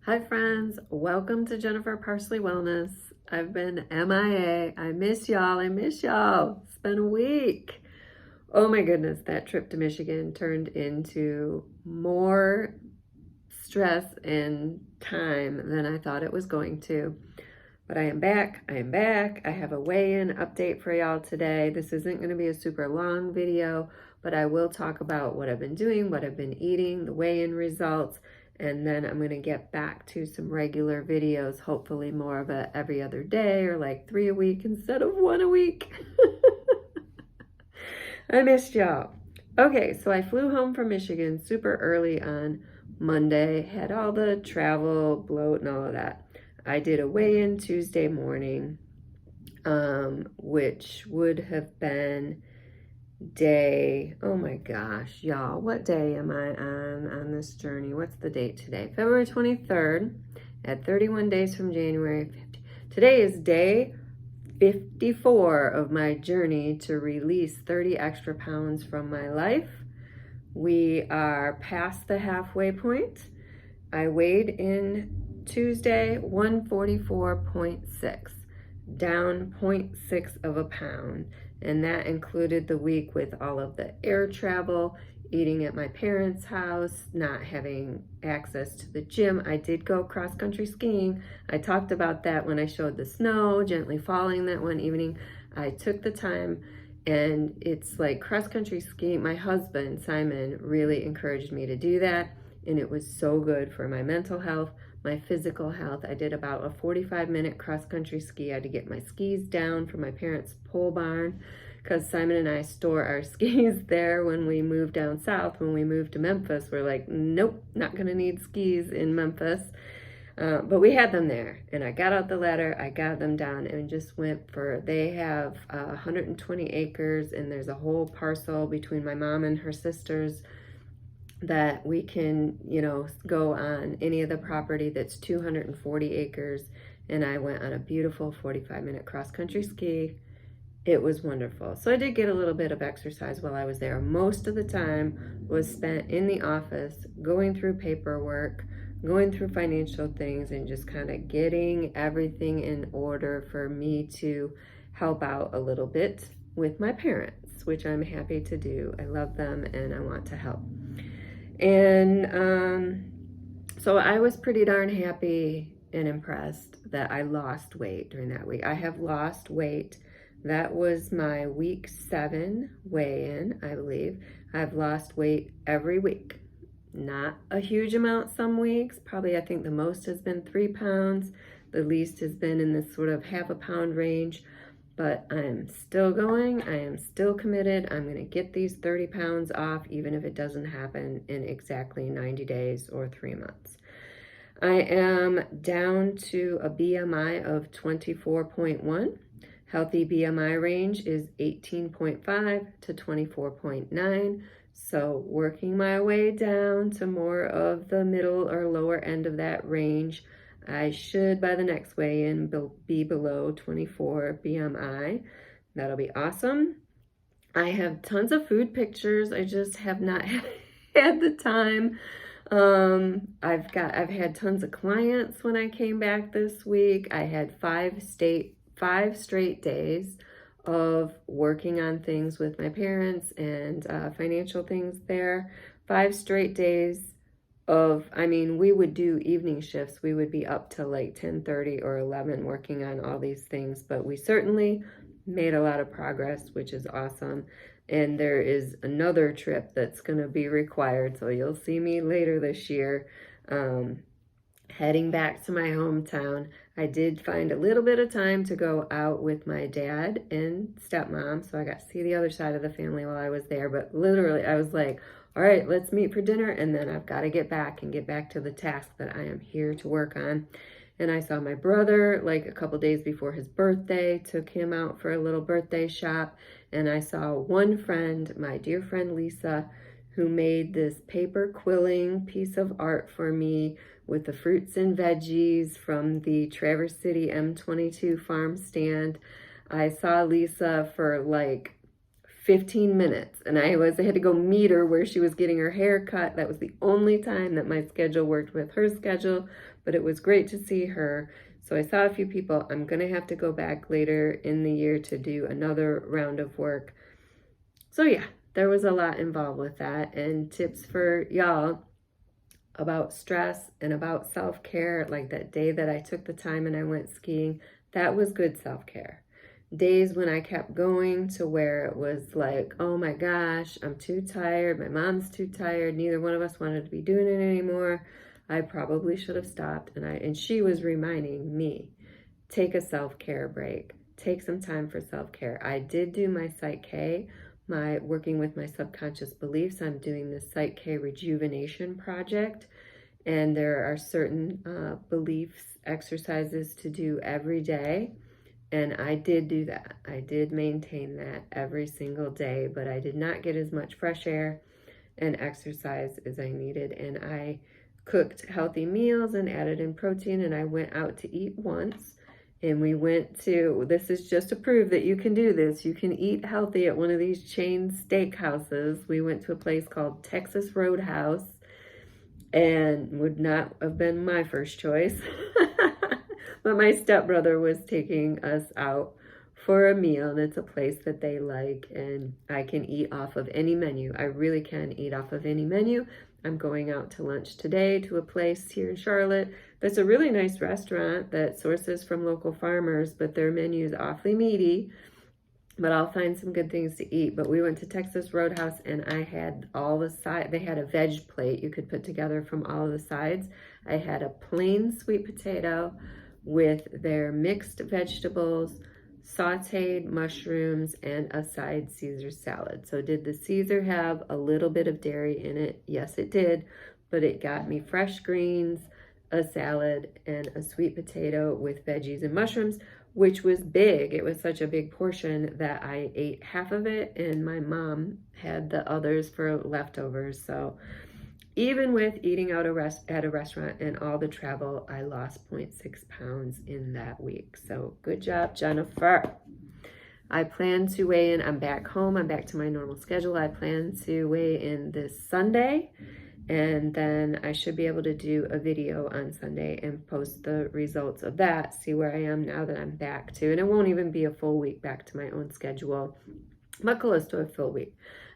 Hi friends, welcome to Jennifer Parsley Wellness. I've been MIA. I miss y'all. It's been a week. Oh my goodness, that trip to Michigan turned into more stress and time than I thought it was going to. But I am back. I have a weigh-in update for y'all today. This isn't going to be a super long video, but I will talk about what I've been doing, what I've been eating, the weigh-in results, and then I'm going to get back to some regular videos, hopefully more of a every other day or like 3 a week instead of 1 a week. I missed y'all. Okay, so I flew home from Michigan super early on Monday, had all the travel bloat and all of that. I did a weigh-in Tuesday morning, which would have been oh my gosh, y'all, what day am I on this journey? What's the date today? February 23rd, at 31 days from January 50. Today is day 54 of my journey to release 30 extra pounds from my life. We are past the halfway point. I weighed in Tuesday 144.6, down 0.6 of a pound. And that included the week with all of the air travel, eating at my parents' house, not having access to the gym. I did go cross-country skiing. I talked about that when I showed the snow gently falling that one evening. I took the time, and it's like cross-country skiing. My husband, Simon, really encouraged me to do that, and it was so good for my mental health, my physical health. I did about a 45-minute cross-country ski. I had to get my skis down from my parents' pole barn because Simon and I store our skis there when we moved down south. When we moved to Memphis, we're like, nope, not gonna need skis in Memphis. But we had them there, and I got out the ladder, I got them down, and just went for, they have 120 acres, and there's a whole parcel between my mom and her sisters that we can, go on any of the property that's 240 acres. And I went on a beautiful 45-minute cross-country ski. It was wonderful. So I did get a little bit of exercise while I was there. Most of the time was spent in the office, going through paperwork, going through financial things, and just kind of getting everything in order for me to help out a little bit with my parents, which I'm happy to do. I love them and I want to help. And so I was pretty darn happy and impressed that I lost weight during that week. I have lost weight. That was my week 7 weigh-in, I believe. I've lost weight every week. Not a huge amount some weeks. Probably I think the most has been 3 pounds. The least has been in this sort of half a pound range. But I'm still going. I am still committed. I'm going to get these 30 pounds off, even if it doesn't happen in exactly 90 days or 3 months. I am down to a BMI of 24.1. Healthy BMI range is 18.5 to 24.9. So working my way down to more of the middle or lower end of that range. I should, by the next weigh-in, be below 24 BMI. That'll be awesome. I have tons of food pictures. I just have not had the time. I've had tons of clients when I came back this week. I had 5 straight days of working on things with my parents and financial things there. 5 straight days of, we would do evening shifts. We would be up till like 10:30 or 11 working on all these things, but we certainly made a lot of progress, which is awesome. And there is another trip that's going to be required, so you'll see me later this year, heading back to my hometown. I did find a little bit of time to go out with my dad and stepmom, so I got to see the other side of the family while I was there. But literally, I was like, all right, let's meet for dinner, and then I've got to get back to the task that I am here to work on. And I saw my brother like a couple days before his birthday, took him out for a little birthday shop, and I saw one friend, my dear friend Lisa, who made this paper quilling piece of art for me with the fruits and veggies from the Traverse City M22 farm stand. I saw Lisa for like 15 minutes. And I had to go meet her where she was getting her hair cut. That was the only time that my schedule worked with her schedule, but it was great to see her. So I saw a few people. I'm going to have to go back later in the year to do another round of work. So yeah, there was a lot involved with that. And tips for y'all about stress and about self-care, like that day that I took the time and I went skiing, that was good self-care. Days when I kept going to where it was like, oh my gosh, I'm too tired, my mom's too tired, neither one of us wanted to be doing it anymore, I probably should have stopped. And she was reminding me, take a self-care break, take some time for self-care. I did do my psych-k, my working with my subconscious beliefs. I'm doing this psych-k rejuvenation project, and there are certain beliefs exercises to do every day. And I did do that. I did maintain that every single day, but I did not get as much fresh air and exercise as I needed. And I cooked healthy meals and added in protein, and I went out to eat once. And we went to, this is just to prove that you can do this. You can eat healthy at one of these chain steakhouses. We went to a place called Texas Roadhouse, and would not have been my first choice. But my stepbrother was taking us out for a meal, and it's a place that they like, and I can eat off of any menu. I really can eat off of any menu. I'm going out to lunch today to a place here in Charlotte that's a really nice restaurant that sources from local farmers, but their menu is awfully meaty. But I'll find some good things to eat. But we went to Texas Roadhouse, and I had all the side. They had a veg plate you could put together from all of the sides. I had a plain sweet potato with their mixed vegetables, sauteed mushrooms, and a side Caesar salad. So did the Caesar have a little bit of dairy in it? Yes, it did. But it got me fresh greens, a salad, and a sweet potato with veggies and mushrooms, which was big. It was such a big portion that I ate half of it, and my mom had the others for leftovers. So even with eating out at a restaurant and all the travel, I lost 0.6 pounds in that week. So good job, Jennifer. I plan to weigh in. I'm back home. I'm back to my normal schedule. I plan to weigh in this Sunday, and then I should be able to do a video on Sunday and post the results of that, see where I am now that I'm back to, and it won't even be a full week back to my own schedule, but close to a full week.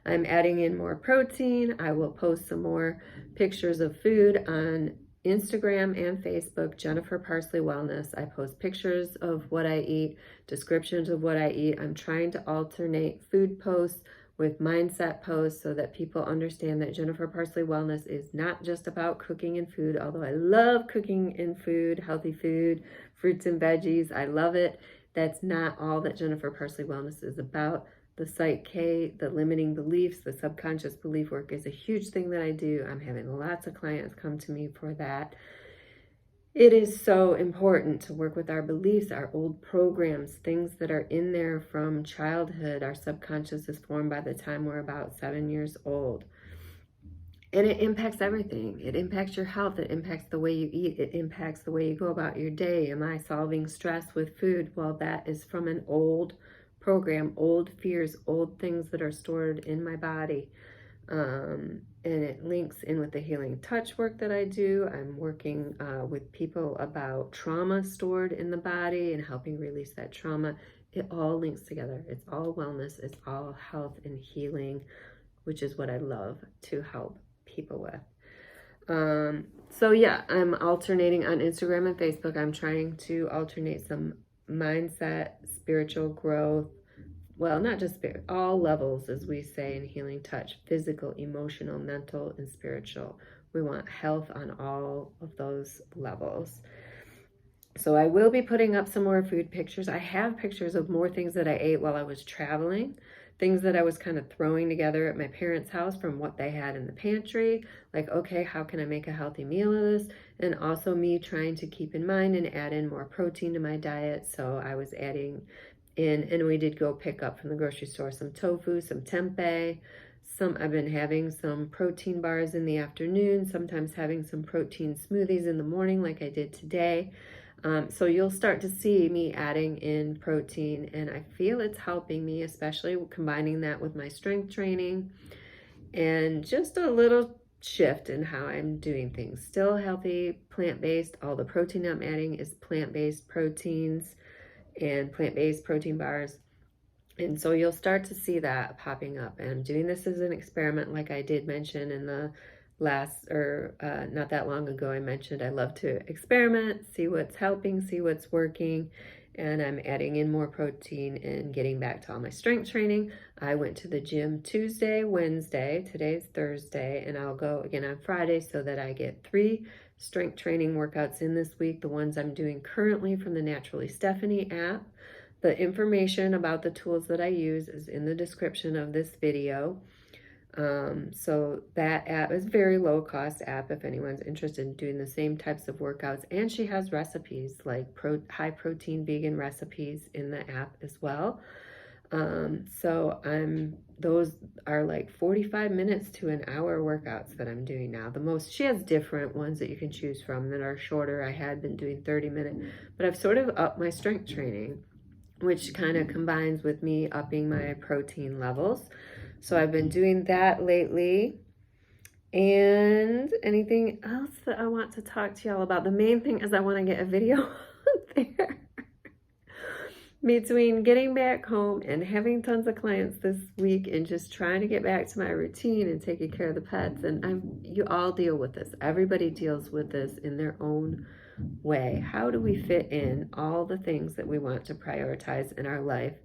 I'm adding in more protein. I will post some more pictures of food on Instagram and Facebook, Jennifer Parsley Wellness. I post pictures of what I eat, descriptions of what I eat. I'm trying to alternate food posts with mindset posts so that people understand that Jennifer Parsley Wellness is not just about cooking and food, although I love cooking and food, healthy food, fruits and veggies. I love it. That's not all that Jennifer Parsley Wellness is about. The psych-k, the limiting beliefs, the subconscious belief work is a huge thing that I do. I'm having lots of clients come to me for that. It is so important to work with our beliefs, our old programs, things that are in there from childhood. Our subconscious is formed by the time we're about 7 years old. And it impacts everything. It impacts your health. It impacts the way you eat. It impacts the way you go about your day. Am I solving stress with food? Well, that is from an old program, old fears, old things that are stored in my body. And it links in with the healing touch work that I do. I'm working with people about trauma stored in the body and helping release that trauma. It all links together. It's all wellness. It's all health and healing, which is what I love to help people with. So yeah, I'm alternating on Instagram and Facebook. I'm trying to alternate some mindset, spiritual growth, well, not just spirit, all levels, as we say in healing touch, physical, emotional, mental, and spiritual. We want health on all of those levels. So I will be putting up some more food pictures. I have pictures of more things that I ate while I was traveling, things that I was kind of throwing together at my parents' house from what they had in the pantry. Like, okay, how can I make a healthy meal of this? And also me trying to keep in mind and add in more protein to my diet. So I was adding in, and we did go pick up from the grocery store some tofu, some tempeh. I've been having some protein bars in the afternoon, sometimes having some protein smoothies in the morning like I did today. So you'll start to see me adding in protein, and I feel it's helping me, especially combining that with my strength training and just a little shift in how I'm doing things. Still healthy, plant-based. All the protein I'm adding is plant-based proteins and plant-based protein bars. And so you'll start to see that popping up. And I'm doing this as an experiment, like I did mention in the last, or not that long ago, I mentioned I love to experiment, see what's helping, see what's working. And I'm adding in more protein and getting back to all my strength training. I went to the gym Tuesday, Wednesday, today's Thursday, and I'll go again on Friday so that I get 3 strength training workouts in this week. The ones I'm doing currently from the Naturally Stephanie app. The information about the tools that I use is in the description of this video. So that app is a very low cost app if anyone's interested in doing the same types of workouts. And she has recipes like high protein vegan recipes in the app as well. Those are like 45 minutes to an hour workouts that I'm doing now. She has different ones that you can choose from that are shorter. I had been doing 30-minute, but I've sort of upped my strength training, which kind of combines with me upping my protein levels. So I've been doing that lately. And anything else that I want to talk to y'all about? The main thing is I want to get a video out there. Between getting back home and having tons of clients this week and just trying to get back to my routine and taking care of the pets, and you all deal with this. Everybody deals with this in their own way. How do we fit in all the things that we want to prioritize in our life?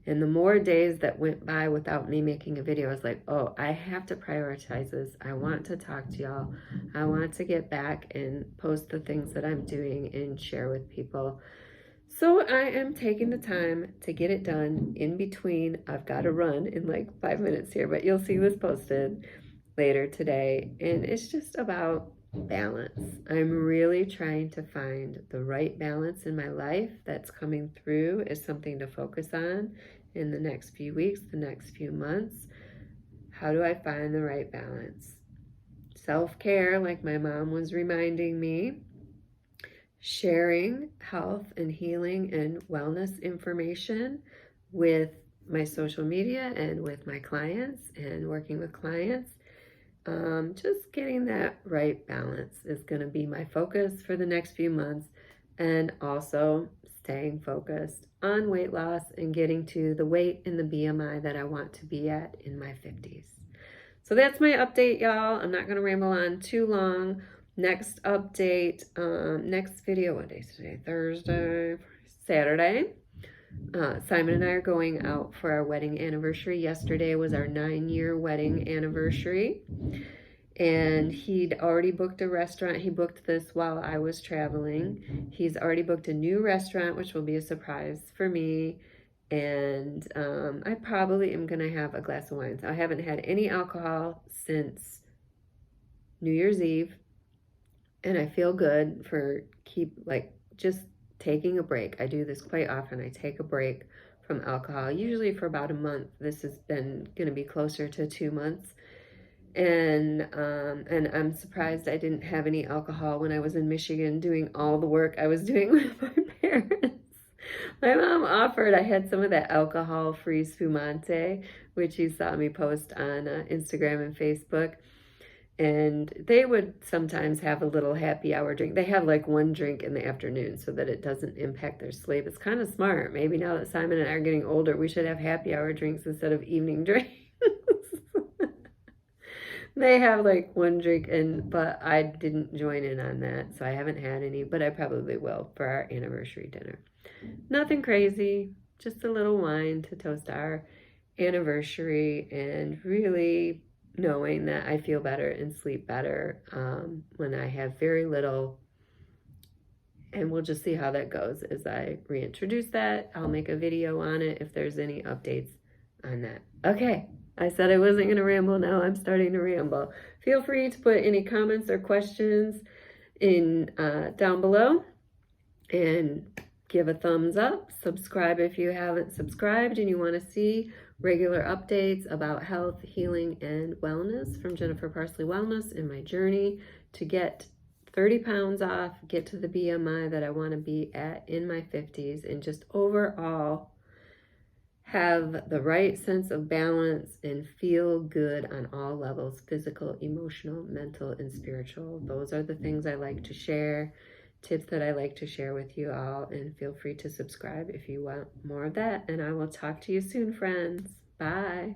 And the more days that went by without me making a video, I was like, oh, I have to prioritize this. I want to talk to y'all. I want to get back and post the things that I'm doing and share with people. So I am taking the time to get it done in between. I've got to run in like 5 minutes here, but you'll see this posted later today. And it's just about balance. I'm really trying to find the right balance in my life that's coming through is something to focus on in the next few weeks, the next few months. How do I find the right balance? Self-care, like my mom was reminding me, sharing health and healing and wellness information with my social media and with my clients and working with clients. Just getting that right balance is going to be my focus for the next few months, and also staying focused on weight loss and getting to the weight and the BMI that I want to be at in my 50s. So that's my update, y'all. I'm not going to ramble on too long. Next update, next video, what day is today? Thursday, Saturday. Simon and I are going out for our wedding anniversary. Yesterday was our 9-year wedding anniversary, and he'd already booked a restaurant. He booked this while I was traveling. He's already booked a new restaurant, which will be a surprise for me, and I probably am going to have a glass of wine. So I haven't had any alcohol since New Year's Eve, and I feel good for just taking a break. I do this quite often. I take a break from alcohol, usually for about a month. This has been going to be closer to 2 months. And I'm surprised I didn't have any alcohol when I was in Michigan doing all the work I was doing with my parents. My mom offered, I had some of that alcohol-free spumante, which you saw me post on Instagram and Facebook. And they would sometimes have a little happy hour drink. They have like one drink in the afternoon so that it doesn't impact their sleep. It's kind of smart. Maybe now that Simon and I are getting older, we should have happy hour drinks instead of evening drinks. They have like one drink, but I didn't join in on that, so I haven't had any, but I probably will for our anniversary dinner. Nothing crazy, just a little wine to toast our anniversary, and really knowing that I feel better and sleep better when I have very little. And we'll just see how that goes as I reintroduce that. I'll make a video on it if there's any updates on that. Okay, I said I wasn't going to ramble. Now I'm starting to ramble. Feel free to put any comments or questions in down below, and give a thumbs up. Subscribe if you haven't subscribed and you want to see regular updates about health, healing, and wellness from Jennifer Parsley Wellness in my journey to get 30 pounds off, get to the BMI that I want to be at in my 50s, and just overall have the right sense of balance and feel good on all levels: physical, emotional, mental, and spiritual. Those are the things I like to share, tips that I like to share with you all, and feel free to subscribe if you want more of that. And I will talk to you soon, friends. Bye.